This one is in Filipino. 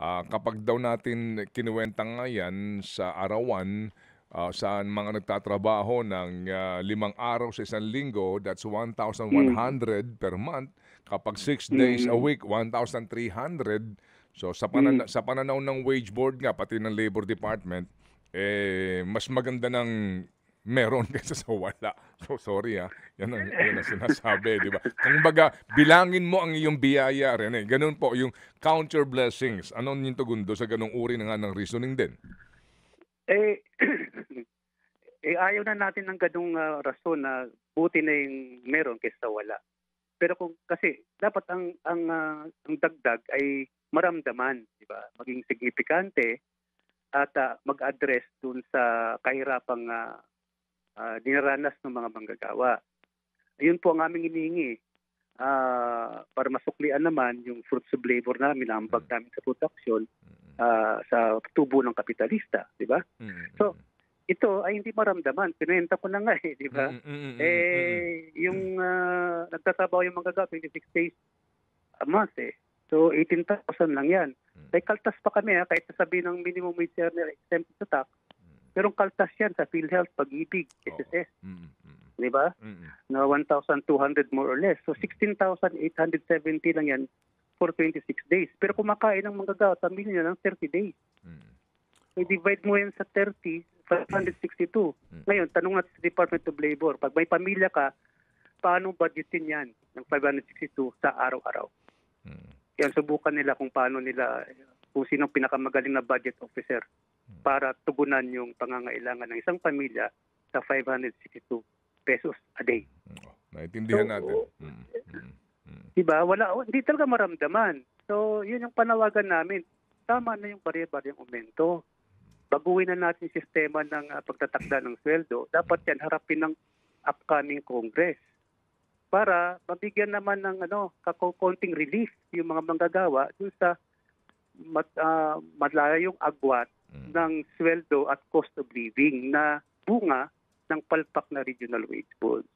Kapag daw natin kinuwenta nga yan sa arawan, saan mga nagtatrabaho ng 5 araw sa isang linggo, that's Mm, 1,100 per month. Kapag 6 days a mm, week, 1,300. So mm. sa pananaw ng wage board nga, pati ng Labor Department, mas maganda ng meron kaysa sa wala. So sorry, yan ang sinasabi, 'di ba? Kumbaga, bilangin mo ang iyong biyaya, Rene. Gano'n po yung count your blessings. Ano yung tugon do sa gano'ng uri na nga ng reasoning din? Eh, ayaw na natin ng gano'ng, rason na buti na yung meron kaysa wala. Pero kung kasi dapat ang dagdag ay maramdaman, 'di ba? Maging signifikante at, mag-address dun sa kahirapang, dinaranas ng mga manggagawa. Ayun po ang aming hinihingi, para masuklian naman yung fruits of labor namin, ang ambag Mm, namin sa produksyon, mm, sa tubo ng kapitalista, 'di ba? mm, So, mm. ito ay hindi maramdaman, kinuwenta ko na nga, eh, 'di Mm, ba? mm, mm, mm, mm. Yung, nagtatrabaho yung manggagawa 26 days a month, eh. So, 18,000 lang 'yan. Mm, May kaltas pa kami, kahit sasabihin ng minimum wage earner exempted sa tax, merong kaltas 'yan sa PhilHealth, Pag-ibig, oo. SSS, Mm, mm, 'di ba? mm, Na 1,200 more or less. So, 16,870 lang 'yan for 26 days. Pero kumakain ang manggagawa sa milya ng 30 days. mm, I-divide mo yan sa 30, 562. mm, Ngayon, tanong natin sa Department of Labor, pag may pamilya ka, paano budgetin yan ng 562 sa araw-araw? mm, Yan, subukan nila kung sinong pinakamagaling na budget officer para tugunan yung pangangailangan ng isang pamilya sa 562 pesos a day. oh, naintindihan natin. So, Mm, mm, mm, diba, hindi talaga maramdaman. So, yun yung panawagan namin. Tama na yung bari-bariyang aumento. Baguhin na natin yung sistema ng pagtatakda ng sweldo. Dapat yan harapin ng upcoming Congress para mabigyan naman ng konting relief yung mga manggagawa dun sa malayong agwat mm. ng sweldo at cost of living na bunga ng palpak na regional wage boards.